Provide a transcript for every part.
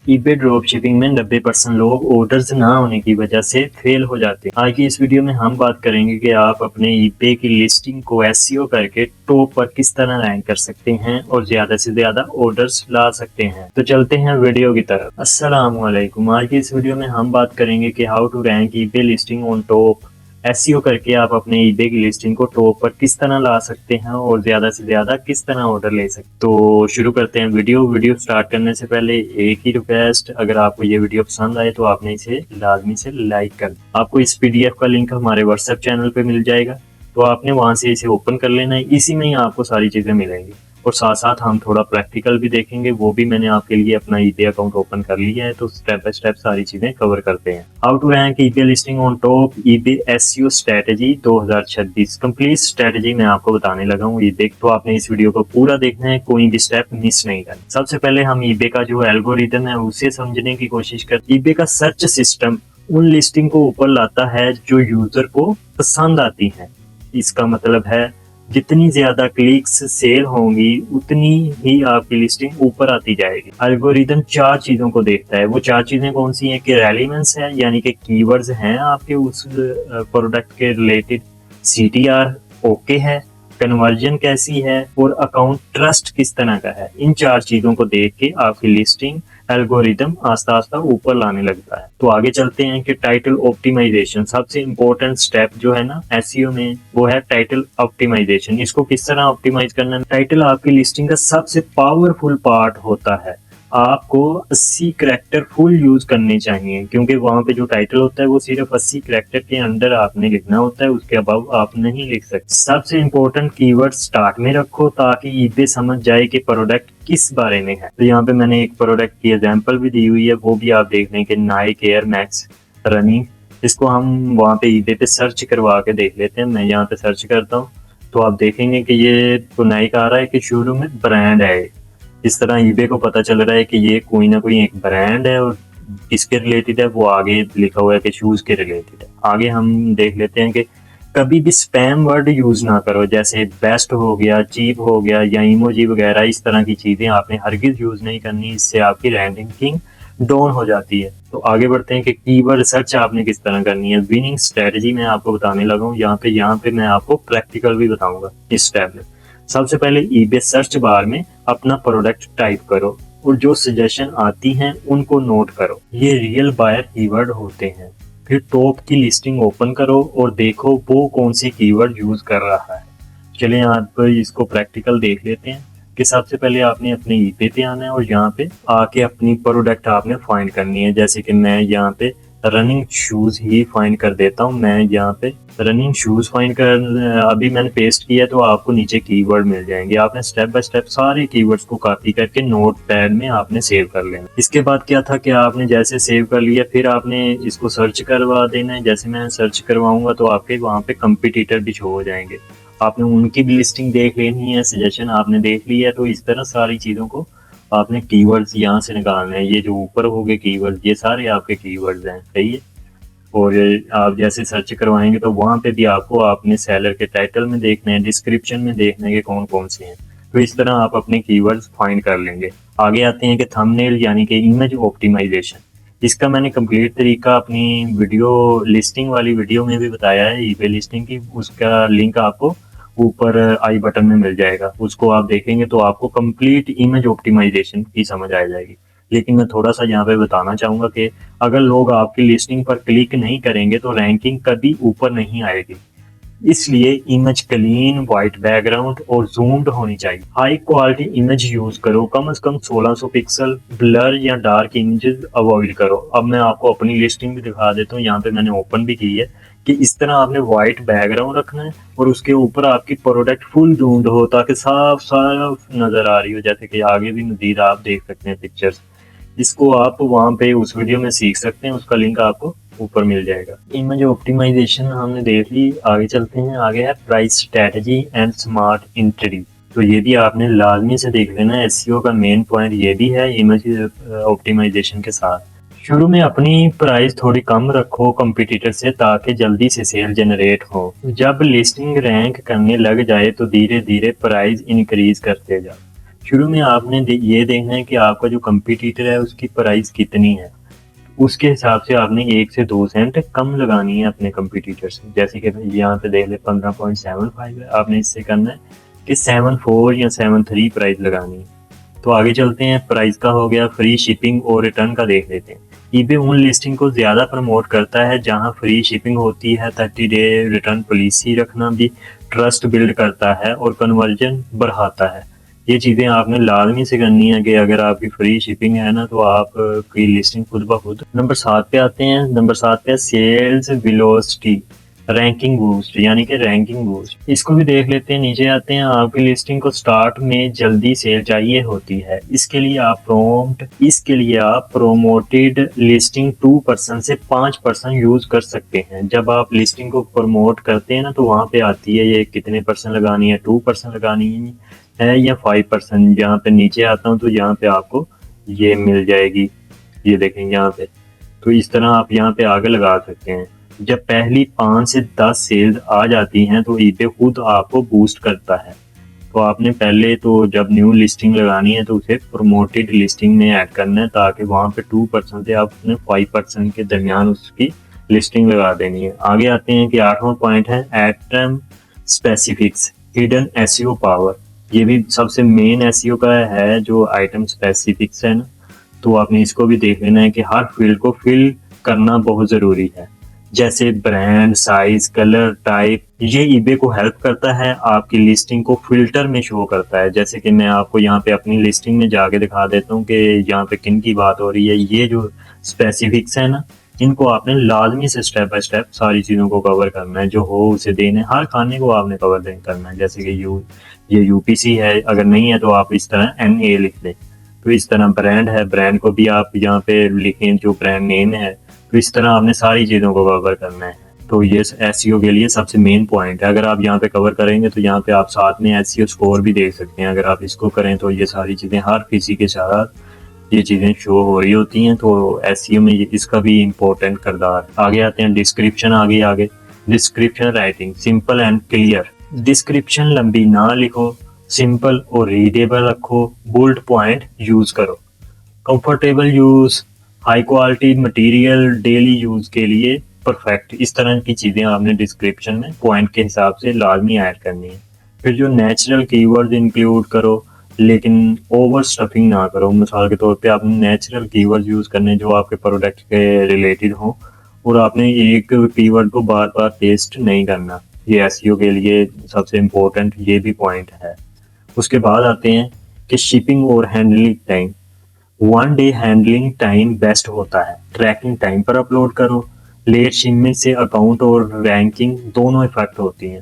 EBay drop shipping में 90% लोग orders ना होने की वजह से फेल हो जाते हैं। आज की इस वीडियो में हम बात करेंगे कि आप अपने ईबे की लिस्टिंग को एसईओ करके टॉप पर किस तरह रैंक कर सकते हैं और ज्यादा से ज्यादा ऑर्डर्स ला सकते हैं। तो चलते हैं वीडियो की तरफ। अस्सलाम वालेकुम। आज की इस वीडियो में हम बात करेंगे कि how to rank eBay listing on top. SEO करके आप अपने ईबे की लिस्टिंग को टॉप पर किस तरह ला सकते हैं और ज्यादा से ज्यादा किस तरह ऑर्डर ले सकते हैं। तो शुरू करते हैं वीडियो स्टार्ट करने से पहले एक ही रिक्वेस्ट, अगर आपको ये वीडियो पसंद आए तो आपने इसे लाजमी से लाइक कर दें। आपको इस पीडीएफ का लिंक हमारे व्हाट्सएप चैनल पे मिल जाएगा, तो आपने वहां से इसे ओपन कर लेना है। इसी में ही आपको सारी चीजें मिलेंगी और साथ साथ हम थोड़ा प्रैक्टिकल भी देखेंगे, वो भी मैंने आपके लिए अपना ईबे अकाउंट ओपन कर लिया है, तो स्टेप बाय स्टेप सारी चीजें कवर करते हैं। How to rank eBay listing on top eBay SEO strategy 2026 complete strategy मैं आपको बताने लगा हूँ ईबे। तो आपने इस वीडियो को पूरा देखना है, कोई भी स्टेप मिस नहीं करना। सबसे पहले हम ईबे का जो एल्गोरिथम है उसे समझने की कोशिश करते हैं। ईबे का सर्च सिस्टम उन लिस्टिंग को ऊपर लाता है जो यूजर को पसंद आती है। इसका मतलब है जितनी ज्यादा क्लिक्स सेल होंगी उतनी ही आपकी लिस्टिंग ऊपर आती जाएगी। एल्गोरिदम चार चीजों को देखता है। वो चार चीजें कौन सी हैं कि रेलेवेंस है, यानी कि कीवर्ड्स हैं आपके उस प्रोडक्ट के रिलेटेड, सीटीआर ओके है, कन्वर्जन कैसी है और अकाउंट ट्रस्ट किस तरह का है। इन चार चीजों को देख के आपकी लिस्टिंग एल्गोरिदम आस्ता आस्ता ऊपर लाने लगता है। तो आगे चलते हैं कि टाइटल ऑप्टिमाइजेशन सबसे इंपॉर्टेंट स्टेप जो है ना एसईओ में, वो है टाइटल ऑप्टिमाइजेशन। इसको किस तरह ऑप्टिमाइज करना है। टाइटल आपकी लिस्टिंग का सबसे पावरफुल पार्ट होता है। आपको 80 करैक्टर फुल यूज करने चाहिए, क्योंकि वहां पे जो टाइटल होता है वो सिर्फ 80 करैक्टर के अंदर आपने लिखना होता है, उसके अबाव आप नहीं लिख सकते। सबसे इंपॉर्टेंट कीवर्ड स्टार्ट में रखो ताकि ईबे समझ जाए कि प्रोडक्ट किस बारे में है। तो यहाँ पे मैंने एक प्रोडक्ट की एग्जांपल भी दी हुई है, वो भी आप देख लें कि नाइक एयर मैक्स रनिंग। इसको हम वहाँ पे ईबे पे सर्च करवा के देख लेते हैं। मैं यहाँ पे सर्च करता हूँ तो आप देखेंगे कि ये तो नाइक आ रहा है कि शोरूम में ब्रांड है। इस तरह ईबे को पता चल रहा है कि ये कोई ना कोई एक ब्रांड है और किसके रिलेटेड है वो आगे लिखा हुआ है कि शूज के रिलेटेड है। आगे हम देख लेते हैं कि कभी भी स्पैम वर्ड यूज ना करो, जैसे बेस्ट हो गया, चीप हो गया या इमोजी वगैरह। इस तरह की चीजें आपने हरगिज यूज नहीं करनी, इससे आपकी रैंकिंग डाउन हो जाती है। तो आगे बढ़ते हैं कि कीवर्ड सर्च आपने किस तरह करनी है। विनिंग स्ट्रेटजी मैं आपको बताने लगा हूँ। यहाँ पे मैं आपको प्रैक्टिकल भी बताऊंगा इस स्टेप में। सबसे पहले ईबे सर्च बार में अपना प्रोडक्ट टाइप करो और जो सजेशन आती हैं उनको नोट करो। ये रियल बायर कीवर्ड होते हैं। फिर टॉप की लिस्टिंग ओपन करो और देखो वो कौन सी कीवर्ड यूज कर रहा है। चलिए यहाँ पर इसको प्रैक्टिकल देख लेते हैं कि सबसे पहले आपने अपने ईबे पे आना है और यहाँ पे आके अपनी प्रोडक्ट आपने फाइंड करनी है। जैसे कि मैं यहाँ पे रनिंग शूज ही फाइंड कर देता हूँ। मैं यहाँ पे रनिंग शूज फाइंड कर अभी मैंने पेस्ट किया, तो आपको नीचे कीवर्ड मिल जाएंगे। आपने स्टेप बाय स्टेप सारे कीवर्ड्स को कॉपी करके नोट पैड में आपने सेव कर लेना। इसके बाद क्या था कि आपने जैसे सेव कर लिया फिर आपने इसको सर्च करवा देना है। जैसे मैं सर्च करवाऊंगा तो आपके वहाँ पे कंपटीटर भी शो हो जाएंगे। आपने उनकी भी लिस्टिंग देख लेनी है, सजेशन आपने देख लिया है। तो इस तरह सारी चीज़ों को आपने कीवर्ड्स यहाँ से निकालने हैं। ये जो ऊपर हो गए कीवर्ड्स, ये सारे आपके कीवर्ड्स हैं, सही है। और आप जैसे सर्च करवाएंगे तो वहाँ पे भी आपको आपने सेलर के टाइटल में देखना है, डिस्क्रिप्शन में देखना है कि कौन कौन से हैं। तो इस तरह आप अपने कीवर्ड्स फाइंड कर लेंगे। आगे आते हैं कि थंबनेल यानी कि इमेज ऑप्टिमाइजेशन। इसका मैंने कंप्लीट तरीका अपनी वीडियो लिस्टिंग वाली वीडियो में भी बताया है, ईबे लिस्टिंग की। उसका लिंक आपको ऊपर आई बटन में मिल जाएगा। उसको आप देखेंगे तो आपको कंप्लीट इमेज ऑप्टिमाइजेशन की समझ आ जाएगी। लेकिन मैं थोड़ा सा यहाँ पे बताना चाहूंगा कि अगर लोग आपकी लिस्टिंग पर क्लिक नहीं करेंगे तो रैंकिंग कभी ऊपर नहीं आएगी। इसलिए इमेज क्लीन, वाइट बैकग्राउंड और जूम्ड होनी चाहिए। हाई क्वालिटी इमेज यूज करो, कम से कम 1600 पिक्सल। ब्लर या डार्क इमेजेस अवॉइड करो। अब मैं आपको अपनी लिस्टिंग भी दिखा देता हूँ। यहाँ पे मैंने ओपन भी की है कि इस तरह आपने वाइट बैकग्राउंड रखना है और उसके ऊपर आपकी प्रोडक्ट फुल जूम्ड हो ताकि साफ साफ नजर आ रही हो। जैसे कि आगे भी मजीद आप देख सकते हैं पिक्चर्स। इसको आप वहाँ पे उस वीडियो में सीख सकते हैं, उसका लिंक आपको ऊपर मिल जाएगा। इमेज ऑप्टिमाइजेशन हमने देख ली। आगे चलते हैं। आगे है price strategy and smart entry. तो ये भी आपने लाजमी से देख लेना है। एसईओ का मेन पॉइंट ये भी है इमेज ऑप्टिमाइजेशन के साथ। शुरू में अपनी प्राइस थोड़ी कम रखो कंपटीटर से ताकि जल्दी से सेल जनरेट हो। जब लिस्टिंग रैंक करने लग जाए तो धीरे धीरे प्राइस इंक्रीज करते जाओ। शुरू में आपने ये देखना है कि आपका जो कंपटीटर है उसकी प्राइस कितनी है, उसके हिसाब से आपने 1 से 2 सेंट कम लगानी है अपने कंपटीटर से। जैसे कि यहाँ पे देख ले 15.75 है, आपने इससे करना है कि 74 या 73 प्राइस लगानी है। तो आगे चलते हैं, प्राइस का हो गया, फ्री शिपिंग और रिटर्न का देख लेते हैं। ईबे उन लिस्टिंग को ज़्यादा प्रमोट करता है जहां फ्री शिपिंग होती है। 30 डे रिटर्न पॉलिसी रखना भी ट्रस्ट बिल्ड करता है और कन्वर्जन बढ़ाता है। ये चीज़ें आपने लाजमी से करनी है कि अगर आपकी फ्री शिपिंग है ना तो आप की लिस्टिंग खुद ब खुद। नंबर 7 पे आते हैं। नंबर 7 पे सेल्स वेलोसिटी रैंकिंग बूस्ट, यानी कि रैंकिंग बूस्ट। इसको भी देख लेते हैं। नीचे आते हैं, आपकी लिस्टिंग को स्टार्ट में जल्दी सेल चाहिए होती है। इसके लिए आप प्रोमोटेड लिस्टिंग 2% से 5% यूज कर सकते हैं। जब आप लिस्टिंग को प्रमोट करते हैं ना तो वहाँ पे आती है ये कितने परसेंट लगानी है, 2% लगानी है या 5%। यहाँ पे नीचे आता हूँ तो यहाँ पे आपको ये मिल जाएगी, ये देखें यहाँ पे। तो इस तरह आप यहाँ पे आगे लगा सकते हैं। जब पहली 5 से 10 सेल्स आ जाती हैं तो ईबे खुद आपको बूस्ट करता है। तो आपने पहले तो जब न्यू लिस्टिंग लगानी है तो उसे प्रमोटेड लिस्टिंग में ऐड करना है, ताकि वहाँ पे 2% से आप अपने 5% के दरमियान उसकी लिस्टिंग लगा देनी है। आगे आते हैं कि 8वां पॉइंट है item specifics hidden SEO power. ये भी सबसे मेन एसईओ का है, जो आइटम स्पेसिफिक्स है ना, तो आपने इसको भी देख लेना है कि हर फील्ड को फिल करना बहुत ज़रूरी है। जैसे ब्रांड, साइज, कलर, टाइप। ये ईबे को हेल्प करता है, आपकी लिस्टिंग को फिल्टर में शो करता है। जैसे कि मैं आपको यहाँ पे अपनी लिस्टिंग में जाके दिखा देता हूँ कि यहाँ पे किन की बात हो रही है। ये जो स्पेसिफिक्स है ना, इनको आपने लाजमी से स्टेप बाय स्टेप सारी चीज़ों को कवर करना है, जो हो उसे देने, हर खाने को आपने कवर करना है। जैसे कि ये यूपीसी है, अगर नहीं है तो आप इस तरह NA लिख दें। तो इस तरह ब्रांड है, ब्रांड को भी आप यहाँ पे लिखें जो ब्रांड नेम है। तो इस तरह आपने सारी चीज़ों को कवर करना है। तो ये एसईओ के लिए सबसे मेन पॉइंट है। अगर आप यहाँ पे कवर करेंगे तो यहाँ पे आप साथ में एसईओ स्कोर भी देख सकते हैं। अगर आप इसको करें तो ये सारी चीज़ें हर किसी के साथ ये चीज़ें शो हो रही होती हैं। तो एसईओ में इसका भी इम्पोर्टेंट किरदार। आगे आते हैं डिस्क्रिप्शन। आगे description writing simple and clear. Description लंबी ना लिखो, सिंपल और रीडेबल रखो। बोल्ड पॉइंट यूज करो। Comfortable use, high quality material, daily use के लिए परफेक्ट। इस तरह की चीज़ें आपने डिस्क्रिप्शन में पॉइंट के हिसाब से लाजमी ऐड करनी है। फिर जो नेचुरल कीवर्ड इंक्लूड करो, लेकिन ओवर स्टफिंग ना करो। मिसाल के तौर पे आपने नेचुरल कीवर्ड यूज़ करने जो आपके प्रोडक्ट के रिलेटेड हों, और आपने एक कीवर्ड को बार बार पेस्ट नहीं करना। ये एसईओ के लिए सबसे इम्पोर्टेंट ये भी पॉइंट है। उसके बाद आते हैं कि शिपिंग और handling time. 1 day handling time best होता है। ट्रैकिंग टाइम पर अपलोड करो। लेट शिपमेंट से अकाउंट और रैंकिंग दोनों इफेक्ट होती हैं।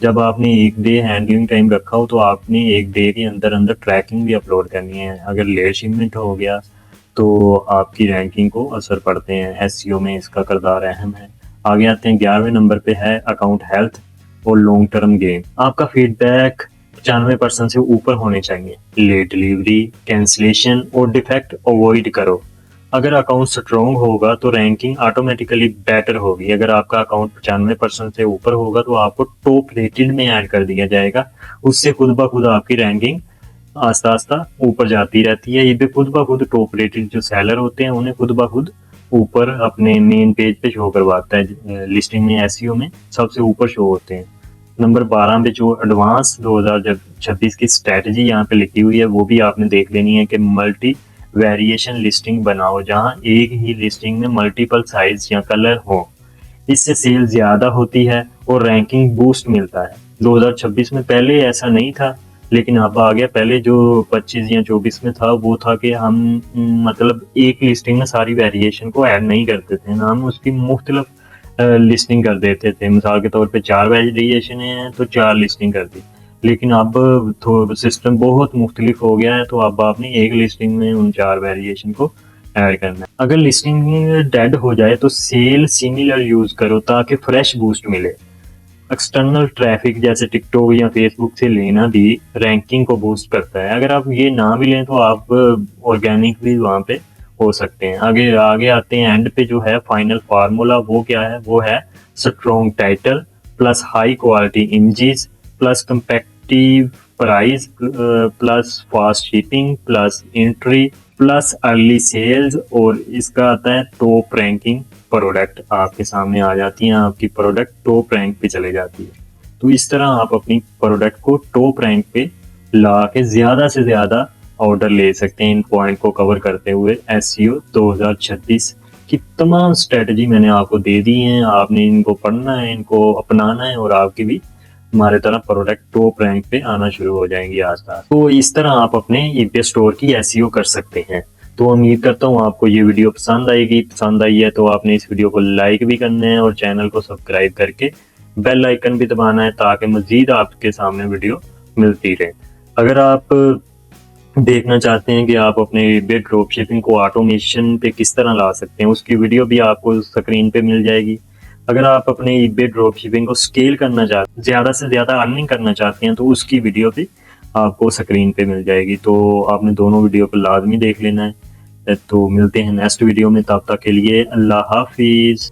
जब आपने 1 डे हैंडलिंग टाइम रखा हो तो आपने 1 डे के अंदर अंदर ट्रैकिंग भी अपलोड करनी है। अगर लेट शिपमेंट हो गया तो आपकी रैंकिंग को असर पड़ते हैं। एसईओ में इसका किरदार अहम है। आगे आते हैं 11वें नंबर पे है अकाउंट हेल्थ और लॉन्ग टर्म गेन। आपका फीडबैक 95% से ऊपर होने चाहिए। लेट डिलीवरी, कैंसिलेशन और डिफेक्ट अवॉइड करो। अगर अकाउंट स्ट्रॉन्ग होगा तो रैंकिंग ऑटोमेटिकली बेटर होगी। अगर आपका अकाउंट 95% से ऊपर होगा तो आपको टॉप रेटेड में ऐड कर दिया जाएगा। उससे खुद ब खुद आपकी रैंकिंग आस्ता आस्ता ऊपर जाती रहती है। ये भी खुद ब खुद टॉप रेटेड जो सेलर होते हैं उन्हें खुद ब खुद ऊपर अपने मेन पेज पे शो करवाता है। लिस्टिंग में एसईओ में सबसे ऊपर शो होते हैं। नंबर 12 पे जो एडवांस 2026 की स्ट्रेटजी यहाँ पे लिखी हुई है वो भी आपने देख लेनी है कि मल्टी वेरिएशन लिस्टिंग बनाओ, जहाँ एक ही लिस्टिंग में मल्टीपल साइज या कलर हो। इससे सेल ज्यादा होती है और रैंकिंग बूस्ट मिलता है। 2026 में पहले ऐसा नहीं था, लेकिन अब आ गया। पहले जो 25 या 24 में था वो था कि हम मतलब एक लिस्टिंग में सारी वेरिएशन को ऐड नहीं करते थे ना, हम उसकी मुख्तलिफ लिस्टिंग कर देते थे। मिसाल के तौर पे 4 वेरिएशन है तो 4 लिस्टिंग कर दी। लेकिन अब तो सिस्टम बहुत मुख्तलिफ हो गया है, तो अब आपने एक लिस्टिंग में उन 4 वेरिएशन को ऐड करना है। अगर लिस्टिंग डेड हो जाए तो सेल सिमिलर यूज करो ताकि फ्रेश बूस्ट मिले। एक्सटर्नल ट्रैफिक जैसे टिकटॉक या फेसबुक से लेना भी रैंकिंग को बूस्ट करता है। अगर आप ये ना भी लें तो आप ऑर्गेनिक भी वहाँ पे हो सकते हैं। आगे आते हैं एंड पे जो है फाइनल फार्मूला, वो क्या है? वो है strong title plus high quality images plus competitive price plus fast shipping plus entry plus early sales, और इसका आता है टॉप रैंकिंग प्रोडक्ट। आपके सामने आ जाती हैं, आपकी प्रोडक्ट टॉप रैंक पे चले जाती है। तो इस तरह आप अपनी प्रोडक्ट को टॉप रैंक पे ला के ज़्यादा से ज़्यादा ऑर्डर ले सकते हैं। इन पॉइंट को कवर करते हुए SEO 2036 की तमाम स्ट्रेटजी मैंने आपको दे दी हैं। आपने इनको पढ़ना है, इनको अपनाना है, और आपकी भी हमारे तरह प्रोडक्ट टॉप रैंक पे आना शुरू हो जाएंगी आस्ते आस्ते। तो इस तरह आप अपने eBay स्टोर की SEO कर सकते हैं। तो उम्मीद करता हूँ आपको ये वीडियो पसंद आएगी। पसंद आई है तो आपने इस वीडियो को लाइक भी करना है और चैनल को सब्सक्राइब करके बेल आइकन भी दबाना है, ताकि मजीद आपके सामने वीडियो मिलती रहे। अगर आप देखना चाहते हैं कि आप अपने eBay ड्रॉप शिपिंग को ऑटोमेशन पे किस तरह ला सकते हैं, उसकी वीडियो भी आपको स्क्रीन पे मिल जाएगी। अगर आप अपने eBay ड्रॉप शिपिंग को स्केल करना चाहते हैं, ज़्यादा से ज़्यादा अर्निंग करना चाहते हैं, तो उसकी वीडियो भी आपको स्क्रीन पे मिल जाएगी। तो आपने दोनों वीडियो को लाजमी देख लेना है। तो मिलते हैं नेक्स्ट वीडियो में, तब तक के लिए अल्लाह हाफिज़।